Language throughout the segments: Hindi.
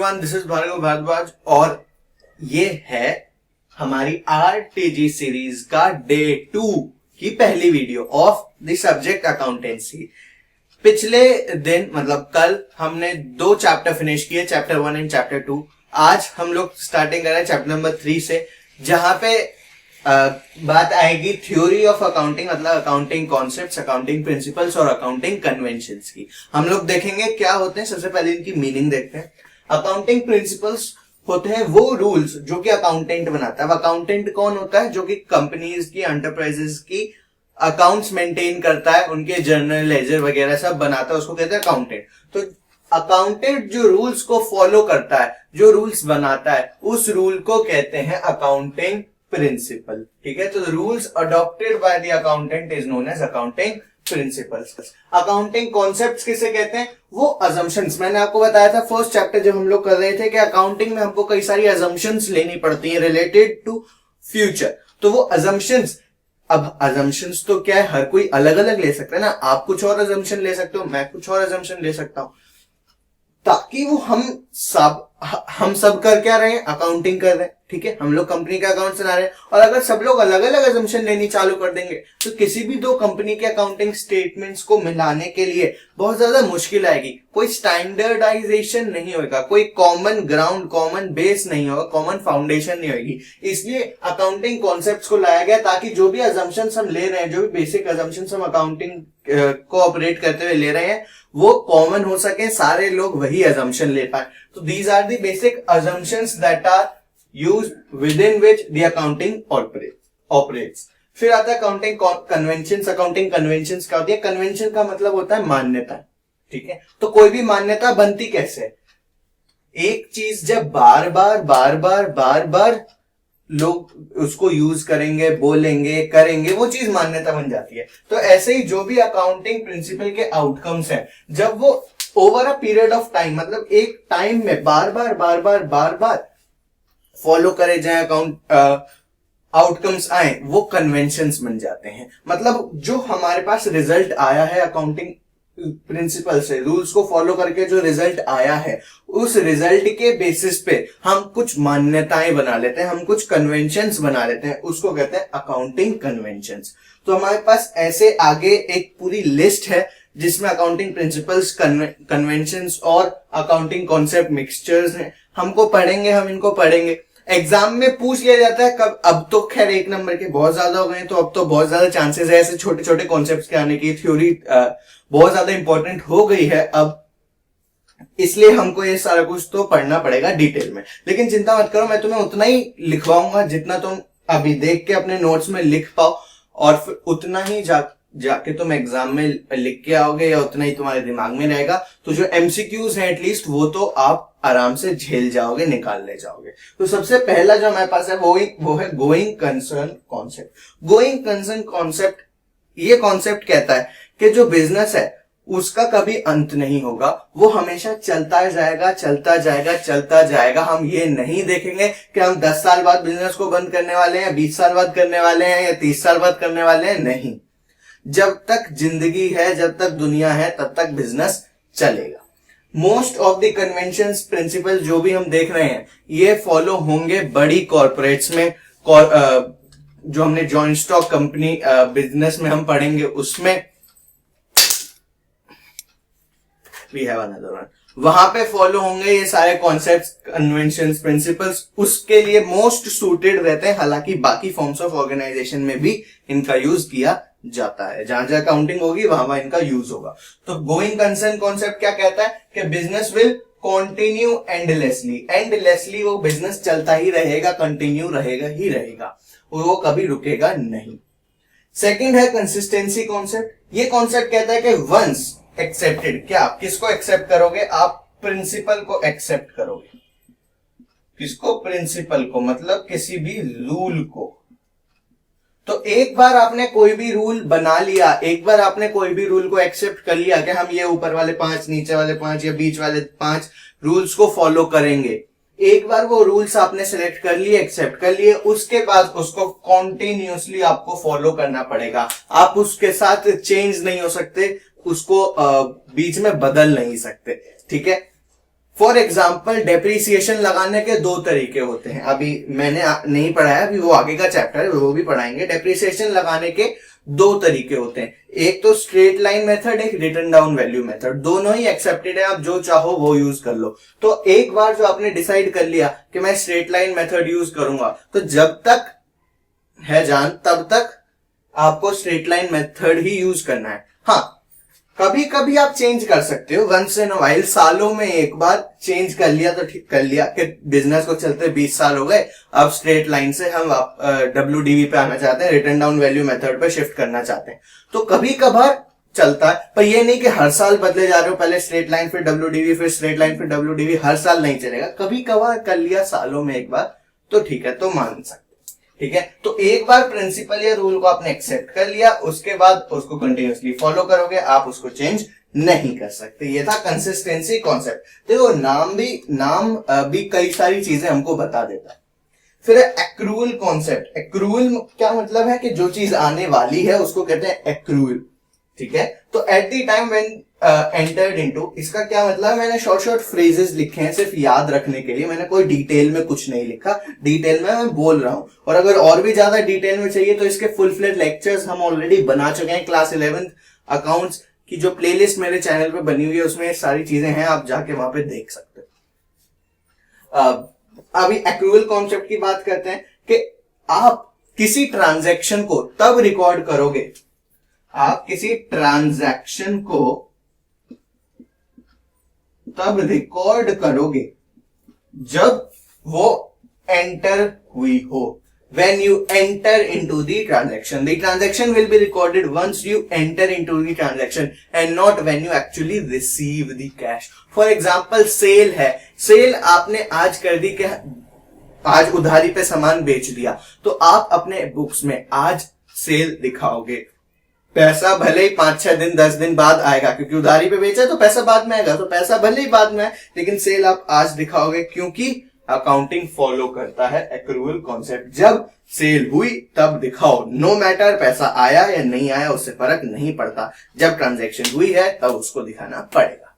Everyone, this is Bhargav Bhardwaj और ये है हमारी आरटीजी सीरीज का डे 2 की पहली video of the subject accountancy. पिछले दिन मतलब कल हमने 2 चैप्टर फिनिश किए, चैप्टर 1 एंड चैप्टर 2। आज हम लोग स्टार्टिंग कर रहे हैं चैप्टर नंबर 3 से, जहां पे बात आएगी थ्योरी ऑफ अकाउंटिंग, मतलब अकाउंटिंग कॉन्सेप्ट्स, अकाउंटिंग प्रिंसिपल्स और अकाउंटिंग कन्वेंशंस की। हम लोग देखेंगे क्या होते हैं। सबसे पहले इनकी मीनिंग देखते हैं। अकाउंटिंग प्रिंसिपल्स होते हैं वो रूल्स जो कि अकाउंटेंट बनाता है। अकाउंटेंट कौन होता है? जो कि कंपनीज की, एंटरप्राइजेस की अकाउंट्स मेंटेन करता है, उनके जर्नल लेजर वगैरह सब बनाता है, उसको कहते हैं अकाउंटेंट। तो अकाउंटेंट जो रूल्स को फॉलो करता है, जो रूल्स बनाता है, उस रूल को कहते हैं अकाउंटिंग प्रिंसिपल। ठीक है, तो rules adopted by the accountant is known as accounting principles. Accounting concepts किसे कहते हैं? वो अजम्पशंस। मैंने आपको बताया था फर्स्ट चैप्टर जब हम लोग कर रहे थे कि अकाउंटिंग में हमको कई सारी अजम्पशंस लेनी पड़ती हैं रिलेटेड टू फ्यूचर। तो वो अजम्पशंस, अब अजम्पशंस तो क्या है, हर कोई अलग अलग ले सकता है ना। आप कुछ और अजम्पशन ले सकते हो, मैं कुछ और अजम्पशन ले सकता हूं, ताकि वो हम सब कर क्या रहे हैं? अकाउंटिंग कर रहे हैं। ठीक है, हम लोग कंपनी का अकाउंट बना रहे हैं, और अगर सब लोग अलग अलग अजम्पशन लेनी चालू कर देंगे तो किसी भी 2 कंपनी के अकाउंटिंग स्टेटमेंट्स को मिलाने के लिए बहुत ज्यादा मुश्किल आएगी। कोई स्टैंडर्डाइजेशन नहीं होगा, कोई कॉमन ग्राउंड, कॉमन बेस नहीं होगा, कॉमन फाउंडेशन नहीं होगी। इसलिए अकाउंटिंग कॉन्सेप्ट्स को लाया गया ताकि जो भी अजम्पशंस हम ले रहे हैं, जो भी बेसिक अजम्पशंस हम अकाउंटिंग को ऑपरेट करते हुए ले रहे हैं, वो कॉमन हो सके, सारे लोग वही अजम्पशन ले पाए। तो these are the basic assumptions that are used within which the accounting operates. फिर आता है अकाउंटिंग कन्वेंशंस। अकाउंटिंग कन्वेंशंस क्या होती है? कन्वेंशन का मतलब होता है मान्यता। ठीक है, तो कोई भी मान्यता बनती कैसे है? एक चीज जब बार बार लोग उसको यूज करेंगे, बोलेंगे, करेंगे, वो चीज मान्यता बन जाती है। तो ऐसे ही जो भी अकाउंटिंग प्रिंसिपल के आउटकम्स हैं, जब वो over a period of time, मतलब एक टाइम में बार बार फॉलो करे जाए, अकाउंट आउटकम्स आए, वो कन्वेंशंस बन जाते हैं। मतलब जो हमारे पास रिजल्ट आया है अकाउंटिंग प्रिंसिपल से, रूल्स को फॉलो करके जो रिजल्ट आया है, उस रिजल्ट के बेसिस पे हम कुछ मान्यताएं बना लेते हैं, हम कुछ कन्वेंशंस बना लेते हैं, उसको कहते हैं अकाउंटिंग कन्वेंशंस। तो हमारे पास ऐसे आगे एक पूरी लिस्ट है जिसमें अकाउंटिंग प्रिंसिपल्स, कन्वेंशंस और अकाउंटिंग कॉन्सेप्ट मिक्सचर्स हैं। हम इनको पढ़ेंगे। एग्जाम में पूछ लिया जाता है कब, अब तो खैर 1 नंबर के बहुत ज्यादा हो गए, तो अब तो बहुत ज्यादा चांसेस है ऐसे छोटे छोटे कॉन्सेप्ट्स के आने की। थ्योरी बहुत ज्यादा इंपॉर्टेंट हो गई है अब, इसलिए हमको ये सारा कुछ तो पढ़ना पड़ेगा डिटेल में। लेकिन चिंता मत करो, मैं तुम्हें उतना ही लिखवाऊंगा जितना तुम अभी देख के अपने नोट्स में लिख पाओ, और फिर उतना ही जाके तुम एग्जाम में लिख के आओगे, या उतना ही तुम्हारे दिमाग में रहेगा। तो जो एमसीक्यूज हैं एटलीस्ट, वो तो आप आराम से झेल जाओगे, निकाल ले जाओगे। तो सबसे पहला जो हमारे पास है वो है going concern concept. Going concern concept, ये कॉन्सेप्ट कहता है कि जो बिजनेस है उसका कभी अंत नहीं होगा, वो हमेशा चलता जाएगा। हम ये नहीं देखेंगे कि हम 10 साल बाद बिजनेस को बंद करने वाले हैं, 20 साल बाद करने वाले हैं, या 30 साल बाद करने वाले हैं। नहीं, जब तक जिंदगी है, जब तक दुनिया है, तब तक बिजनेस चलेगा। Most of the conventions, principle जो भी हम देख रहे हैं, ये फॉलो होंगे बड़ी कॉर्पोरेट्स में। जो हमने जॉइंट स्टॉक कंपनी बिजनेस में हम पढ़ेंगे, उसमें वी हैव अनदर वन, वहां पे फॉलो होंगे ये सारे कॉन्सेप्ट्स, कन्वेंशंस, प्रिंसिपल्स। उसके लिए मोस्ट सूटेड रहते हैं। हालांकि बाकी फॉर्म्स ऑफ ऑर्गेनाइजेशन में भी इनका यूज किया जाता है, जहां जहां अकाउंटिंग होगी वहां इनका यूज होगा। तो गोइंग कंसर्न कॉन्सेप्ट क्या कहता है कि बिजनेस विल कंटिन्यू एंडलेसली वो बिजनेस चलता ही रहेगा, कंटिन्यू रहेगा, वो कभी रुकेगा नहीं। सेकंड है कंसिस्टेंसी कॉन्सेप्ट। ये कॉन्सेप्ट कहता है कि वंस एक्सेप्टेड, क्या आप किसको एक्सेप्ट करोगे? आप प्रिंसिपल को एक्सेप्ट करोगे। किसको? प्रिंसिपल को, मतलब किसी भी रूल को। तो एक बार आपने कोई भी रूल बना लिया, एक बार आपने कोई भी रूल को एक्सेप्ट कर लिया कि हम ये ऊपर वाले 5, नीचे वाले 5 या बीच वाले 5 रूल्स को फॉलो करेंगे, एक बार वो रूल्स आपने सिलेक्ट कर लिए, एक्सेप्ट कर लिए, उसके बाद उसको कॉन्टिन्यूसली आपको फॉलो करना पड़ेगा। आप उसके साथ चेंज नहीं हो सकते, उसको बीच में बदल नहीं सकते। ठीक है, फॉर एग्जाम्पल डेप्रिसिएशन लगाने के दो तरीके होते हैं, अभी मैंने नहीं पढ़ाया, अभी वो आगे का चैप्टर है वो भी पढ़ाएंगे। डेप्रिसिएशन लगाने के दो तरीके होते हैं, एक तो स्ट्रेट लाइन मेथड, एक रिटर्न डाउन वैल्यू मेथड, दोनों ही एक्सेप्टेड है, आप जो चाहो वो यूज कर लो। तो एक बार जो आपने डिसाइड कर लिया कि मैं स्ट्रेट लाइन मेथड यूज करूंगा, तो जब तक है जान तब तक आपको स्ट्रेट लाइन मेथड ही यूज करना है। हाँ, कभी कभी आप चेंज कर सकते हो, वंस इन वाइल, सालों में एक बार चेंज कर लिया तो ठीक कर लिया कि बिजनेस को चलते 20 साल हो गए, अब स्ट्रेट लाइन से हम WDV पे आना चाहते हैं, रिटर्न डाउन वैल्यू मेथड पे शिफ्ट करना चाहते हैं, तो कभी कभार चलता है। पर ये नहीं कि हर साल बदले जा रहे हो, पहले स्ट्रेट लाइन फिर WDV फिर स्ट्रेट लाइन फिर WDV, हर साल नहीं चलेगा, कभी कभार कर लिया सालों में एक बार तो ठीक है, तो मान सकते। ठीक है, तो एक बार प्रिंसिपल या रूल को आपने एक्सेप्ट कर लिया, उसके बाद उसको कंटिन्यूअसली फॉलो करोगे, आप उसको चेंज नहीं कर सकते। ये था कंसिस्टेंसी कॉन्सेप्ट। देखो नाम भी कई सारी चीजें हमको बता देता है। फिर एक्रूअल कॉन्सेप्ट। एक्रूअल क्या मतलब है कि जो चीज आने वाली है उसको कहते हैं एक्रूअल। ठीक है, तो at the time when entered into, इसका क्या मतलब है, मैंने शॉर्ट फ्रेजेस लिखे हैं सिर्फ याद रखने के लिए, मैंने कोई डिटेल में कुछ नहीं लिखा, डिटेल में मैं बोल रहा हूं। और अगर और भी ज्यादा डिटेल में चाहिए तो इसके फुल फ्लेज लेक्चर्स हम ऑलरेडी बना चुके हैं। क्लास 11th अकाउंट्स की जो प्लेलिस्ट मेरे चैनल पे बनी हुई है उसमें सारी चीजें हैं, आप जाके वहां पे देख सकते हो। अभी एक्रूअल कॉन्सेप्ट की बात करते हैं कि आप किसी ट्रांजैक्शन को तब रिकॉर्ड करोगे, आप किसी ट्रांजैक्शन को तब रिकॉर्ड करोगे जब वो एंटर हुई हो। When you enter into the transaction will be recorded once you enter into the transaction and not when you actually receive the cash. For example, sale है, सेल आपने आज कर दी कि आज उधारी पे सामान बेच दिया, तो आप अपने बुक्स में आज सेल दिखाओगे। पैसा भले ही 5-6 दिन 10 दिन बाद आएगा, क्योंकि उधारी पे बेचा है तो पैसा बाद में आएगा, तो पैसा भले ही बाद में आए, लेकिन सेल आप आज दिखाओगे, क्योंकि अकाउंटिंग फॉलो करता है एक्रूअल कॉन्सेप्ट। जब सेल हुई तब दिखाओ, नो मैटर पैसा आया या नहीं आया उससे फर्क नहीं पड़ता, जब ट्रांजैक्शन हुई है तब उसको दिखाना पड़ेगा।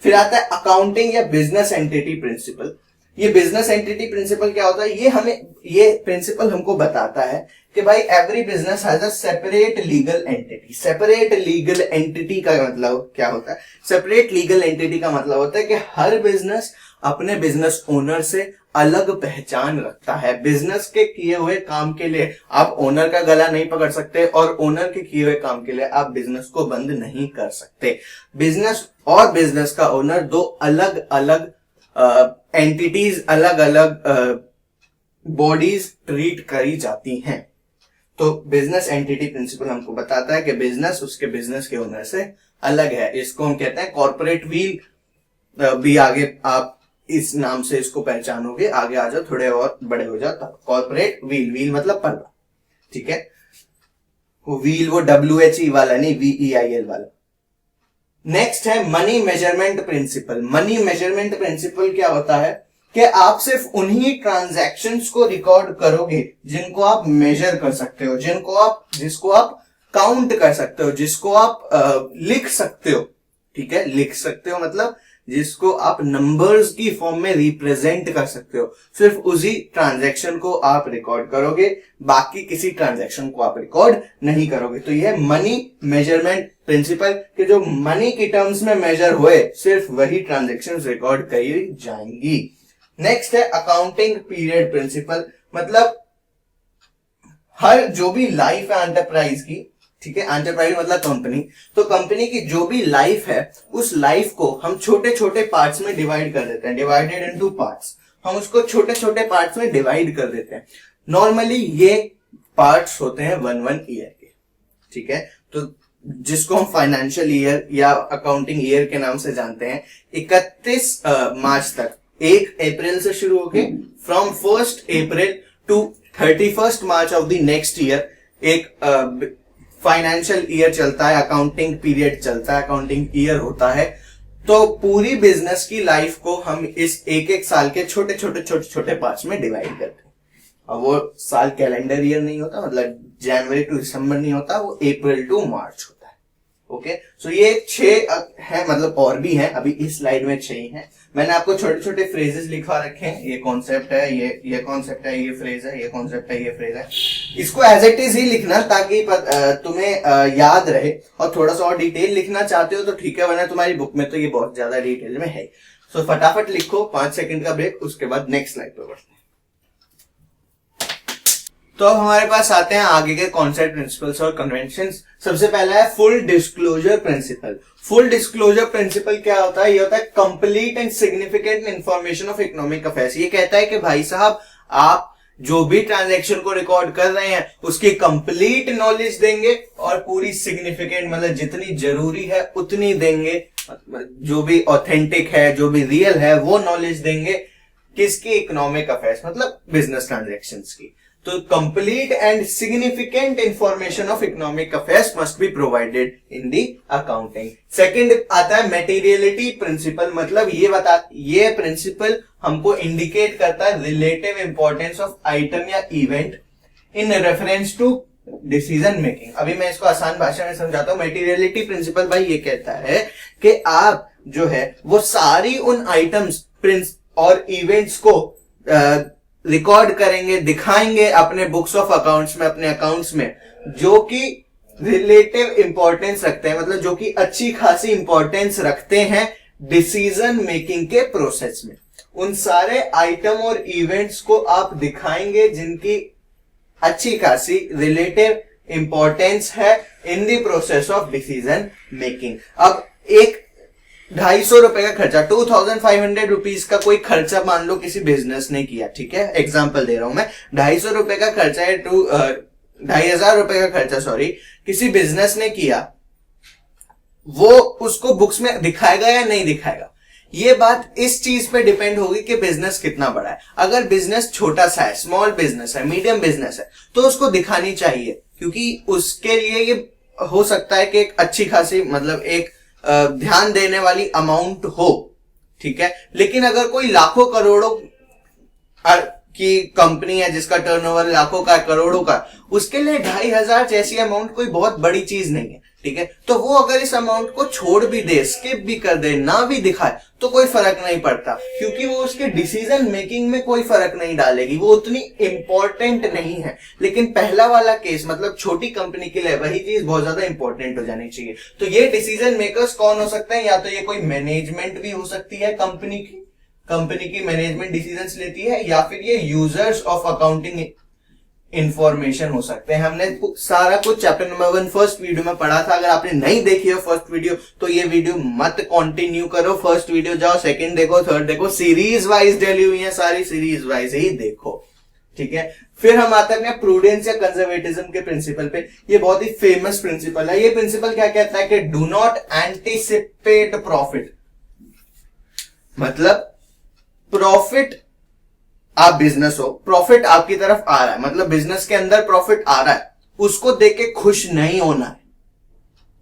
फिर आता है अकाउंटिंग या बिजनेस एंटिटी प्रिंसिपल। ये बिजनेस एंटिटी प्रिंसिपल क्या होता है, ये प्रिंसिपल हमको बताता है कि भाई every business has a separate legal entity. Separate legal entity का मतलब क्या होता है, सेपरेट लीगल एंटिटी का मतलब होता है कि हर बिजनेस अपने बिजनेस ओनर से अलग पहचान रखता है। बिजनेस के किए हुए काम के लिए आप ओनर का गला नहीं पकड़ सकते और ओनर के किए हुए काम के लिए आप बिजनेस को बंद नहीं कर सकते। बिजनेस और बिजनेस का ओनर दो अलग अलग एंटिटीज, अलग अलग बॉडीज ट्रीट करी जाती हैं। तो बिजनेस एंटिटी प्रिंसिपल हमको बताता है कि बिजनेस उसके बिजनेस के ओनर से अलग है। इसको हम कहते हैं कॉर्पोरेट व्हील। भी आगे आप इस नाम से इसको पहचानोगे, आगे आ जाओ थोड़े और बड़े हो जाओ तब। कॉर्पोरेट व्हील, व्हील मतलब पल्ला, ठीक है, वो व्हील वो WHE वाला नहीं, VEIL वाला। नेक्स्ट है money measurement principle. Money measurement principle क्या होता है कि आप सिर्फ उन्हीं ट्रांजैक्शंस को रिकॉर्ड करोगे जिनको आप मेजर कर सकते हो, जिसको आप काउंट कर सकते हो, जिसको आप लिख सकते हो। ठीक है, लिख सकते हो मतलब जिसको आप नंबर्स की फॉर्म में रिप्रेजेंट कर सकते हो। सिर्फ उसी ट्रांजैक्शन को आप रिकॉर्ड करोगे, बाकी किसी ट्रांजैक्शन को आप रिकॉर्ड नहीं करोगे। तो यह मनी मेजरमेंट प्रिंसिपल कि जो मनी की टर्म्स में मेजर हुए सिर्फ वही ट्रांजैक्शंस रिकॉर्ड करी जाएंगी। नेक्स्ट है अकाउंटिंग पीरियड प्रिंसिपल। मतलब हर जो भी लाइफ है एंटरप्राइज की, ठीक है, एंटरप्राइज मतलब कंपनी, तो कंपनी की जो भी लाइफ है उस लाइफ को हम छोटे छोटे पार्ट्स में डिवाइड कर देते हैं। डिवाइडेड इनटू पार्ट्स, हम उसको छोटे छोटे पार्ट्स में डिवाइड कर देते हैं। नॉर्मली ये पार्ट्स होते हैं 1 ईयर के, ठीक है, तो जिसको हम फाइनेंशियल ईयर या अकाउंटिंग ईयर के नाम से जानते हैं। 31 मार्च तक, 1 अप्रैल से शुरू होके from 1 April to 31 March of the next year एक फाइनेंशियल ईयर चलता है, अकाउंटिंग पीरियड चलता है, अकाउंटिंग ईयर होता है। तो पूरी बिजनेस की लाइफ को हम इस एक एक साल के छोटे छोटे पार्ट्स में डिवाइड करते हैं। अब वो साल कैलेंडर ईयर नहीं होता, मतलब जनवरी टू दिसंबर नहीं होता, वो अप्रैल टू मार्च होता है। ओके सो ये 6 है, मतलब और भी है, अभी इस स्लाइड में 6 ही है। मैंने आपको छोटे छोटे फ्रेजेस लिखवा रखे हैं, ये कॉन्सेप्ट है, ये कॉन्सेप्ट है, ये फ्रेज है, ये कॉन्सेप्ट है, ये फ्रेज है। इसको एज इट इज ही लिखना ताकि तुम्हें याद रहे, और थोड़ा सा और डिटेल लिखना चाहते हो तो ठीक है, वरना तुम्हारी बुक में तो ये बहुत ज्यादा डिटेल में है। सो फटाफट लिखो, 5 सेकंड का ब्रेक, उसके बाद नेक्स्ट स्लाइड पे बढ़ते हैं। तो अब हमारे पास आते हैं आगे के कॉन्सेप्ट, प्रिंसिपल्स और कन्वेंशंस। सबसे पहला है full disclosure principle. Full disclosure principle क्या होता है? ये होता है complete and significant information of economic affairs. ये कहता है कि भाई साहब, आप जो भी ट्रांजैक्शन को रिकॉर्ड कर रहे हैं उसकी कंप्लीट नॉलेज देंगे, और पूरी सिग्निफिकेंट मतलब जितनी जरूरी है उतनी देंगे, जो भी ऑथेंटिक है, जो भी रियल है वो नॉलेज देंगे। किसकी? इकोनॉमिक अफेयर्स, मतलब बिजनेस ट्रांजैक्शंस की। तो complete and significant information of economic affairs must be provided in the accounting. Second आता है मटेरियलिटी प्रिंसिपल, मतलब ये प्रिंसिपल हमको इंडिकेट करता है रिलेटिव इंपॉर्टेंस ऑफ आइटम या event in reference to decision making. अभी मैं इसको आसान भाषा में समझाता हूं। मटेरियलिटी प्रिंसिपल भाई ये कहता है कि आप जो है वो सारी उन आइटम्स और इवेंट्स को रिकॉर्ड करेंगे, दिखाएंगे अपने बुक्स ऑफ अकाउंट्स में, अपने अकाउंट्स में, जो कि रिलेटिव इंपॉर्टेंस रखते हैं, मतलब जो कि अच्छी खासी इंपॉर्टेंस रखते हैं डिसीजन मेकिंग के प्रोसेस में। उन सारे आइटम और इवेंट्स को आप दिखाएंगे जिनकी अच्छी खासी रिलेटिव इंपॉर्टेंस है in the process of decision making. अब एक 250 रुपए का खर्चा, 2500 रुपीज का कोई खर्चा मान लो किसी बिजनेस ने किया, ठीक है, एग्जांपल दे रहा हूं मैं। 250 रुपए का खर्चा है, 2500 रुपए का खर्चा सॉरी, किसी बिजनेस ने किया, वो उसको बुक्स में दिखाएगा या नहीं दिखाएगा? ये बात इस चीज पे डिपेंड होगी कि बिजनेस कितना बड़ा है। अगर बिजनेस छोटा सा है, स्मॉल बिजनेस है, मीडियम बिजनेस है, तो उसको दिखानी चाहिए, क्योंकि उसके लिए ये हो सकता है कि एक अच्छी खासी, मतलब एक ध्यान देने वाली अमाउंट हो, ठीक है। लेकिन अगर कोई लाखों करोड़ों की कंपनी है जिसका टर्नओवर लाखों का, करोड़ों का, उसके लिए 2500 जैसी अमाउंट कोई बहुत बड़ी चीज नहीं है, ठीक है। तो वो अगर इस अमाउंट को छोड़ भी दे, स्किप भी कर दे, ना भी दिखाए, तो कोई फर्क नहीं पड़ता, क्योंकि वो उसके डिसीजन मेकिंग में कोई फर्क नहीं डालेगी, वो उतनी इंपॉर्टेंट नहीं है। लेकिन पहला वाला केस, मतलब छोटी कंपनी के लिए वही चीज बहुत ज्यादा इंपॉर्टेंट हो जानी चाहिए। तो ये डिसीजन मेकर्स कौन हो सकते हैं? या तो ये कोई मैनेजमेंट भी हो सकती है, कंपनी की मैनेजमेंट डिसीजंस लेती है, या फिर ये यूजर्स ऑफ अकाउंटिंग इंफॉर्मेशन हो सकते हैं। हमने सारा कुछ चैप्टर नंबर 1 फर्स्ट वीडियो में पढ़ा था। अगर आपने नहीं देखी हो फर्स्ट वीडियो, तो ये वीडियो मत कंटिन्यू करो, फर्स्ट वीडियो जाओ, सेकंड देखो, थर्ड देखो, सीरीज वाइज डली हुई है, सारी सीरीज वाइज ही देखो, ठीक है। फिर हम आते हैं प्रूडेंस या कंजर्वेटिज्म के प्रिंसिपल पे। ये बहुत ही फेमस प्रिंसिपल है। ये प्रिंसिपल क्या कहता है कि डू नॉट एंटिसिपेट प्रॉफिट, मतलब प्रॉफिट, आप बिजनेस हो, प्रॉफिट आपकी तरफ आ रहा है, मतलब बिजनेस के अंदर प्रॉफिट आ रहा है, उसको देख के खुश नहीं होना है,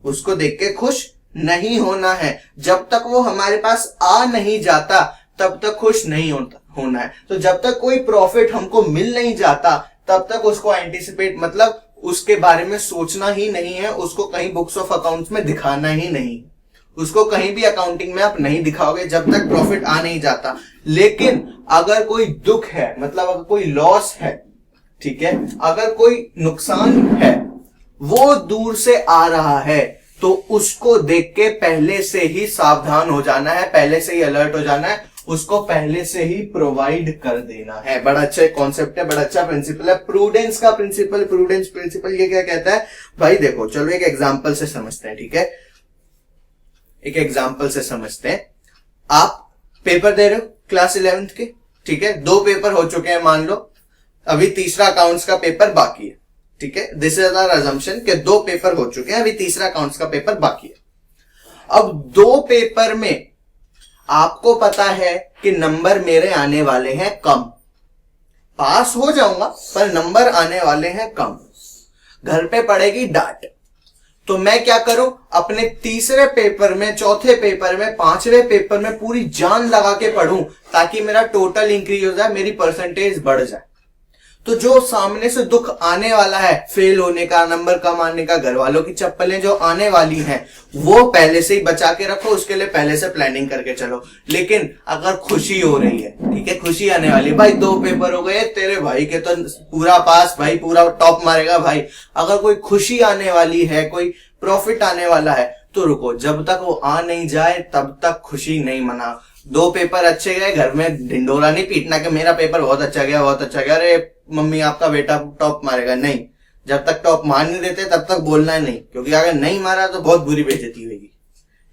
उसको देख के खुश नहीं होना है। जब तक वो हमारे पास आ नहीं जाता तब तक खुश नहीं होना है। तो जब तक कोई प्रॉफिट हमको मिल नहीं जाता तब तक उसको एंटिसिपेट, मतलब उसके बारे में सोचना ही नहीं है, उसको कहीं बुक्स ऑफ अकाउंट्स में दिखाना ही नहीं, उसको कहीं भी अकाउंटिंग में आप नहीं दिखाओगे जब तक प्रॉफिट आ नहीं जाता। लेकिन अगर कोई दुख है, मतलब अगर कोई लॉस है, ठीक है, अगर कोई नुकसान है वो दूर से आ रहा है, तो उसको देख के पहले से ही सावधान हो जाना है, पहले से ही अलर्ट हो जाना है, उसको पहले से ही प्रोवाइड कर देना है। बड़ा अच्छा कॉन्सेप्ट है, बड़ा अच्छा प्रिंसिपल है, प्रूडेंस का प्रिंसिपल। प्रूडेंस प्रिंसिपल ये क्या कहता है भाई? देखो चलो एक एग्जांपल से समझते हैं, ठीक है, एक एग्जांपल से समझते हैं। आप पेपर दे रहे हो क्लास 11th के, ठीक है, 2 पेपर हो चुके हैं मान लो, अभी तीसरा अकाउंट्स का पेपर बाकी है, ठीक है। दिस इज आवर अजम्पशन कि 2 पेपर हो चुके हैं, अभी तीसरा अकाउंट्स का पेपर बाकी है। अब 2 पेपर में आपको पता है कि नंबर मेरे आने वाले हैं कम, पास हो जाऊंगा पर नंबर आने वाले हैं कम, घर पे पड़ेगी डांट। तो मैं क्या करूं? अपने तीसरे पेपर में, चौथे पेपर में, 5वें पेपर में पूरी जान लगा के पढ़ूं ताकि मेरा टोटल इंक्रीज हो जाए, मेरी परसेंटेज बढ़ जाए। तो जो सामने से दुख आने वाला है, फेल होने का, नंबर कम आने का, घर वालों की चप्पलें जो आने वाली हैं, वो पहले से ही बचा के रखो, उसके लिए पहले से प्लानिंग करके चलो। लेकिन अगर खुशी हो रही है, ठीक है, खुशी आने वाली है, भाई 2 पेपर हो गए तेरे भाई के तो पूरा पास, भाई पूरा टॉप मारेगा भाई, अगर कोई खुशी आने वाली है, कोई प्रॉफिट आने वाला है, तो रुको, जब तक वो आ नहीं जाए तब तक खुशी नहीं मना। 2 पेपर अच्छे गए, घर में ढिंडोरा नहीं पीटना कि मेरा पेपर बहुत अच्छा गया, बहुत अच्छा गया, अरे मम्मी आपका बेटा टॉप मारेगा, नहीं, जब तक टॉप मार नहीं देते तब तक बोलना है नहीं, क्योंकि अगर नहीं मारा तो बहुत बुरी बेइज्जती होगी,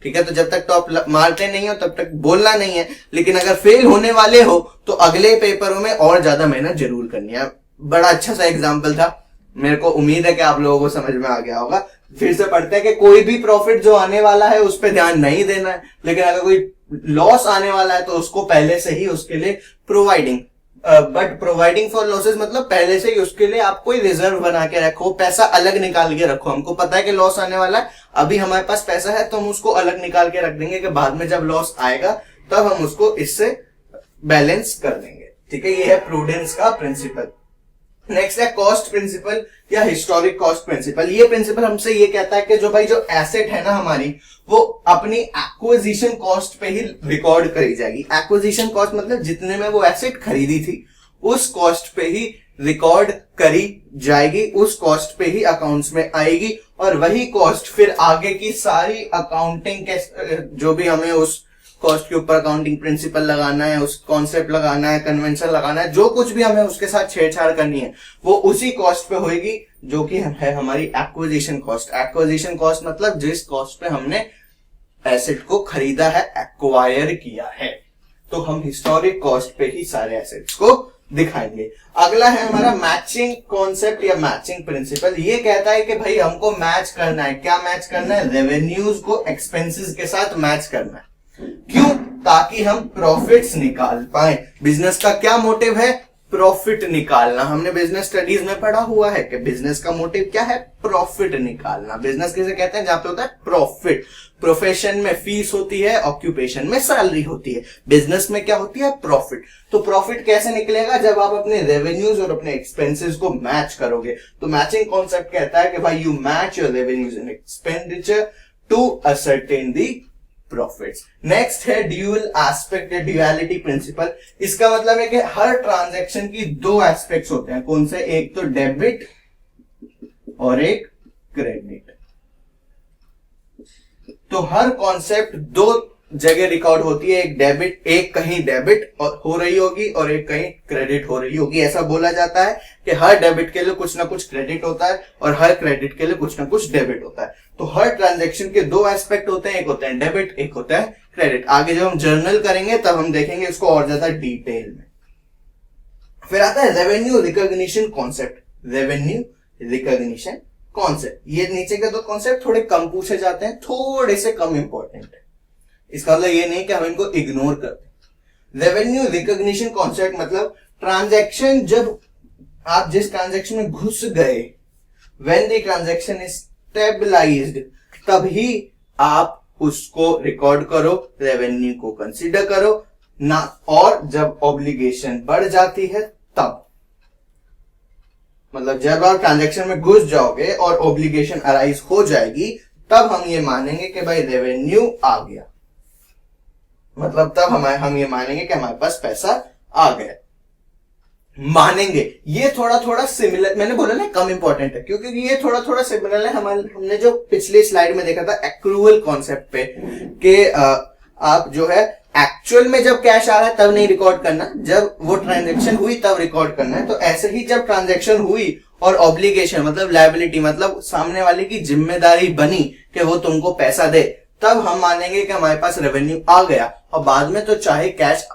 ठीक है। तो जब तक टॉप मारते नहीं हो तब तक बोलना नहीं है। लेकिन अगर फेल होने वाले हो तो अगले पेपरों में और ज्यादा मेहनत जरूर करनी है। बड़ा अच्छा सा एग्जाम्पल था, मेरे को उम्मीद है कि आप लोगों को समझ में आ गया होगा। फिर से पढ़ते हैं कि कोई भी प्रॉफिट जो आने वाला है उस पर ध्यान नहीं देना है, लेकिन अगर कोई लॉस आने वाला है तो उसको पहले से ही उसके लिए providing, but providing for losses मतलब पहले से ही उसके लिए आप कोई रिजर्व बना के रखो, पैसा अलग निकाल के रखो। हमको पता है कि लॉस आने वाला है, अभी हमारे पास पैसा है तो हम उसको अलग निकाल के रख देंगे कि बाद में जब लॉस आएगा तब हम उसको इससे बैलेंस कर देंगे, ठीक है। ये है प्रूडेंस का प्रिंसिपल। नेक्स्ट है कॉस्ट प्रिंसिपल या हिस्टोरिक कॉस्ट प्रिंसिपल। ये प्रिंसिपल हमसे ये कहता है कि जो भाई जो एसेट है ना हमारी, वो अपनी एक्विजिशन कॉस्ट पे ही रिकॉर्ड करी जाएगी। एक्विजिशन कॉस्ट मतलब जितने में वो एसेट खरीदी थी उस कॉस्ट पे ही रिकॉर्ड करी जाएगी, उस कॉस्ट पे ही अकाउंट्स में आएगी, और वही कॉस्ट फिर आगे की सारी अकाउंटिंग के जो भी हमें उस कॉस्ट के ऊपर अकाउंटिंग प्रिंसिपल लगाना है, उस कॉन्सेप्ट लगाना है, कन्वेंशन लगाना है, जो कुछ भी हमें उसके साथ छेड़छाड़ करनी है वो उसी कॉस्ट पे होएगी जो कि है हमारी एक्विजिशन कॉस्ट। एक्विजिशन कॉस्ट मतलब जिस कॉस्ट पे हमने एसेट को खरीदा है, एक्वायर किया है। तो हम हिस्टोरिक कॉस्ट पे ही सारे एसेट्स को दिखाएंगे। अगला है हमारा मैचिंग कॉन्सेप्ट या मैचिंग प्रिंसिपल। ये कहता है कि भाई हमको मैच करना है, क्या मैच करना है, रेवेन्यूज को एक्सपेंसेस के साथ मैच करना है। क्यों? ताकि हम प्रॉफिट्स निकाल पाए। बिजनेस का क्या मोटिव है? प्रॉफिट निकालना। हमने बिजनेस स्टडीज में पढ़ा हुआ है कि बिजनेस का मोटिव क्या है? प्रॉफिट निकालना। बिजनेस किसे कहते हैं? जहां पे होता है प्रॉफिट। प्रोफेशन में फीस होती है, ऑक्यूपेशन में सैलरी होती है, बिजनेस में क्या होती है? प्रॉफिट। तो प्रॉफिट कैसे निकलेगा? जब आप अपने रेवेन्यूज और अपने एक्सपेंसेस को मैच करोगे। तो मैचिंग कॉन्सेप्ट कहता है कि भाई you match your revenues and expenditure to ascertain the profits. Next है ड्यूअल एस्पेक्ट या ड्यूअलिटी प्रिंसिपल। इसका मतलब है कि हर ट्रांजैक्शन की 2 एस्पेक्ट्स होते हैं। कौन से? एक तो डेबिट और एक क्रेडिट। तो हर कॉन्सेप्ट 2 जगह रिकॉर्ड होती है, एक डेबिट, एक कहीं डेबिट हो रही होगी और एक कहीं क्रेडिट हो रही होगी। ऐसा बोला जाता है कि हर डेबिट के लिए कुछ ना कुछ क्रेडिट होता है और हर क्रेडिट के लिए कुछ ना कुछ डेबिट होता है। तो हर ट्रांजैक्शन के 2 एस्पेक्ट होते हैं, एक होता है डेबिट, एक होता है क्रेडिट। आगे जब हम जर्नल करेंगे तब हम देखेंगे इसको और ज्यादा डिटेल में। फिर आता है revenue recognition concept. Revenue recognition concept, ये नीचे के 2 कॉन्सेप्ट थोड़े कम पूछे जाते हैं, थोड़े से कम इंपॉर्टेंट है। इसका मतलब ये नहीं कि हम इनको इग्नोर करते। रेवेन्यू रिकॉग्निशन कॉन्सेप्ट मतलब ट्रांजैक्शन, जब आप जिस ट्रांजैक्शन में घुस गए, when the transaction is stabilized, तभी आप उसको रिकॉर्ड करो, रेवेन्यू को कंसीडर करो ना। और जब ऑब्लिगेशन बढ़ जाती है तब, मतलब जब आप ट्रांजैक्शन में घुस जाओगे और ऑब्लिगेशन अराइज हो जाएगी, तब हम ये मानेंगे कि भाई रेवेन्यू आ गया। मतलब तब हम ये मानेंगे कि हमारे पास पैसा आ गया। मानेंगे, ये थोड़ा थोड़ा सिमिलर, मैंने बोला ना कम इंपॉर्टेंट है क्योंकि ये थोड़ा थोड़ा सिमिलर है हमने जो पिछले स्लाइड में देखा था एक्रूअल कॉन्सेप्ट पे, कि आप जो है एक्चुअल में जब कैश आ रहा है तब नहीं रिकॉर्ड करना, जब वो ट्रांजैक्शन हुई तब रिकॉर्ड करना है। तो ऐसे ही जब ट्रांजैक्शन हुई और ऑब्लिगेशन मतलब लायबिलिटी, मतलब सामने वाले की जिम्मेदारी बनी कि वो तुमको पैसा दे, तब हम मानेंगे कि हमारे पास रेवेन्यू आ गया। और बाद में तो चाहे कैश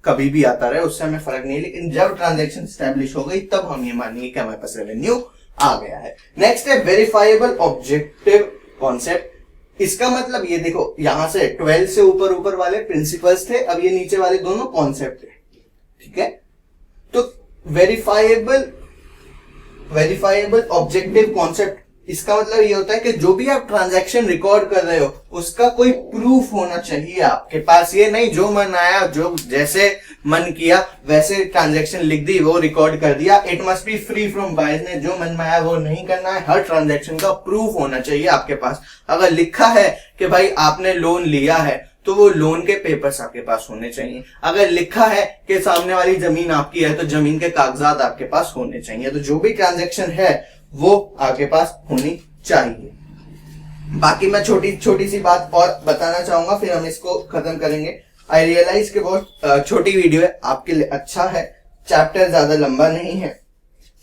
कभी भी आता रहे, उससे हमें फर्क नहीं है, लेकिन जब ट्रांजैक्शन स्टैब्लिश हो गई तब हम ये मानेंगे कि हमारे पास रेवेन्यू आ गया है। नेक्स्ट है वेरीफाइबल ऑब्जेक्टिव कॉन्सेप्ट। इसका मतलब ये देखो, यहां से 12 से ऊपर वाले प्रिंसिपल्स थे, अब ये नीचे वाले दोनों कॉन्सेप्ट है, ठीक है। तो वेरीफाइबल ऑब्जेक्टिव कॉन्सेप्ट, इसका मतलब ये होता है कि जो भी आप ट्रांजैक्शन रिकॉर्ड कर रहे हो उसका कोई प्रूफ होना चाहिए आपके पास। ये नहीं जो मन आया, जो जैसे मन किया वैसे ट्रांजैक्शन लिख दी, वो रिकॉर्ड कर दिया। It must be free from bias, ने जो मन में आया वो नहीं करना है। हर ट्रांजैक्शन का प्रूफ होना चाहिए आपके पास। अगर लिखा है कि भाई आपने लोन लिया है तो वो लोन के पेपर्स आपके पास होने चाहिए। अगर लिखा है कि सामने वाली जमीन आपकी है तो जमीन के कागजात आपके पास होने चाहिए। तो जो भी ट्रांजैक्शन है वो आपके पास होनी चाहिए। बाकी मैं छोटी छोटी सी बात और बताना चाहूंगा, फिर हम इसको खत्म करेंगे। आई रियलाइज कि बहुत छोटी वीडियो है, आपके लिए अच्छा है, चैप्टर ज्यादा लंबा नहीं है,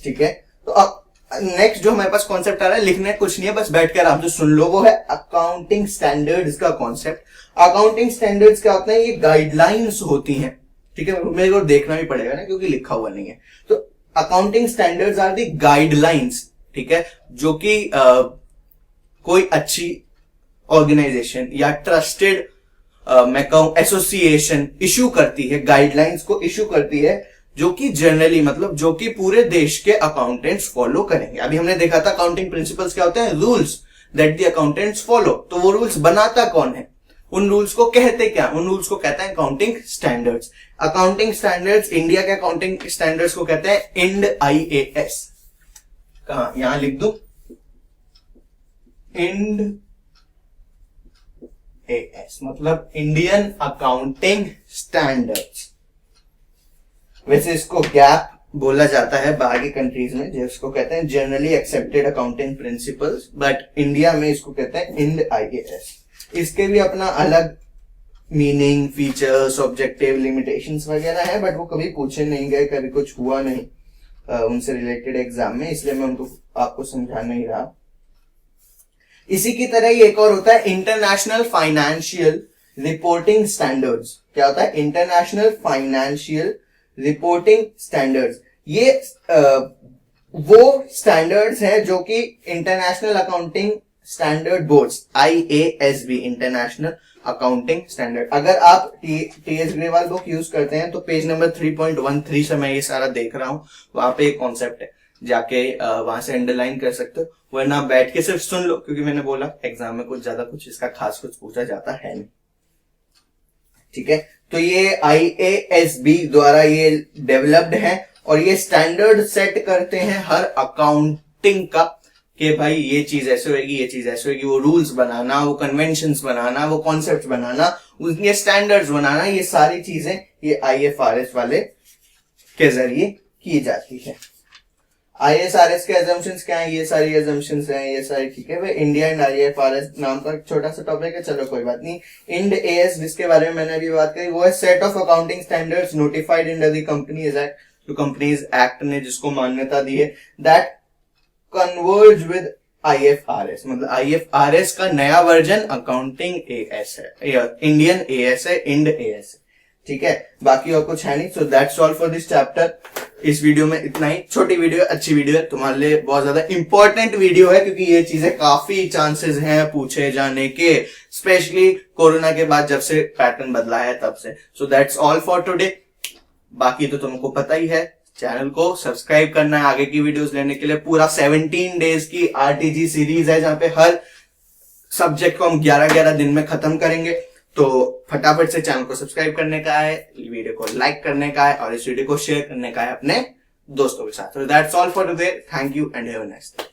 ठीक है। तो अब नेक्स्ट जो हमारे पास कॉन्सेप्ट आ रहा है, लिखने कुछ नहीं है, बस बैठकर आप जो सुन लो, वो है अकाउंटिंग स्टैंडर्ड्स का कॉन्सेप्ट। अकाउंटिंग स्टैंडर्ड्स क्या होते हैं? ये गाइडलाइंस होती हैं, ठीक है। मेरे को देखना भी पड़ेगा ना क्योंकि लिखा हुआ नहीं है। तो accounting standards are the guidelines, ठीक है, जो कि कोई अच्छी ऑर्गेनाइजेशन या ट्रस्टेड मैं कहूं एसोसिएशन इशू करती है, गाइडलाइंस को इशू करती है, जो कि जनरली मतलब जो कि पूरे देश के अकाउंटेंट्स फॉलो करेंगे। अभी हमने देखा था अकाउंटिंग प्रिंसिपल्स क्या होते हैं, rules that the accountants follow. तो वो रूल्स बनाता कौन है, उन रूल्स को कहते क्या, उन रूल्स को कहते हैं accounting standards. Accounting standards, India के अकाउंटिंग स्टैंडर्ड्स को कहते हैं इंड IAS। कहा यहां लिख दू, इंड AS मतलब इंडियन अकाउंटिंग स्टैंडर्ड्स। वैसे इसको गैप बोला जाता है बाहर की कंट्रीज में, जिसको कहते हैं generally accepted accounting principles, but India में इसको कहते हैं इंड IAS। इसके भी अपना अलग मीनिंग, फीचर्स, ऑब्जेक्टिव, लिमिटेशंस वगैरह है, बट वो कभी पूछे नहीं गए, कभी कुछ हुआ नहीं उनसे रिलेटेड एग्जाम में, इसलिए मैं उनको आपको समझा नहीं रहा। इसी की तरह ही एक और होता है इंटरनेशनल फाइनेंशियल रिपोर्टिंग स्टैंडर्ड्स। क्या होता है? International financial reporting standards. ये वो स्टैंडर्ड्स हैं जो कि international accounting standard boards, IASB, international accounting standard. अगर आप TS ग्रेवाल बुक यूज करते हैं तो पेज नंबर 3.13 से मैं ये सारा देख रहा हूं, वहां पे एक कॉन्सेप्ट है, जाके वहां से अंडरलाइन कर सकते हो, वरना बैठ के सिर्फ सुन लो, क्योंकि मैंने बोला एग्जाम में कुछ ज्यादा कुछ इसका खास कुछ पूछा जाता है नहीं, ठीक है। तो ये IASB द्वारा ये डेवलप्ड है और ये स्टैंडर्ड सेट करते हैं हर अकाउंटिंग का, कि भाई ये चीज ऐसे होगी, ये चीज ऐसे होगी। वो रूल्स बनाना, वो कन्वेंशंस बनाना, वो कॉन्सेप्ट बनाना, ये स्टैंडर्ड्स बनाना, ये सारी चीजें ये IFRS वाले के जरिए की जाती है। ISRS के assumptions क्या है? ये सारी assumptions हैं, ये सारी, ठीक है। भाई इंडिया एंड IFRS नाम का छोटा सा टॉपिक है, चलो कोई बात नहीं। इंड AS जिसके बारे में मैंने अभी बात करी, वो है set of accounting standards notified under the companies act, जो कंपनीज एक्ट ने जिसको मान्यता दी है, दैट कन्वर्ज विद IFRS। मतलब IFRS का नया वर्जन अकाउंटिंग AS है, इंडियन AS है, इंड AS है, ठीक है। बाकी और कुछ है नहीं। So that's all for this chapter. इस वीडियो में इतना ही। छोटी वीडियो, अच्छी वीडियो है, तुम्हारे लिए बहुत ज्यादा इंपॉर्टेंट वीडियो है, क्योंकि ये चीजें काफी चांसेस हैं पूछे जाने के, स्पेशली कोरोना के बाद जब से पैटर्न बदला है तब से। So that's all for today. बाकी तो तुमको पता ही है, चैनल को सब्सक्राइब करना है आगे की वीडियोस लेने के लिए। पूरा 17 डेज की RTG सीरीज है, जहां पे हर सब्जेक्ट को हम 11-11 दिन में खत्म करेंगे। तो फटाफट से चैनल को सब्सक्राइब करने का है, वीडियो को लाइक करने का है और इस वीडियो को शेयर करने का है अपने दोस्तों के साथ। So that's all for today. Thank you and have a nice day.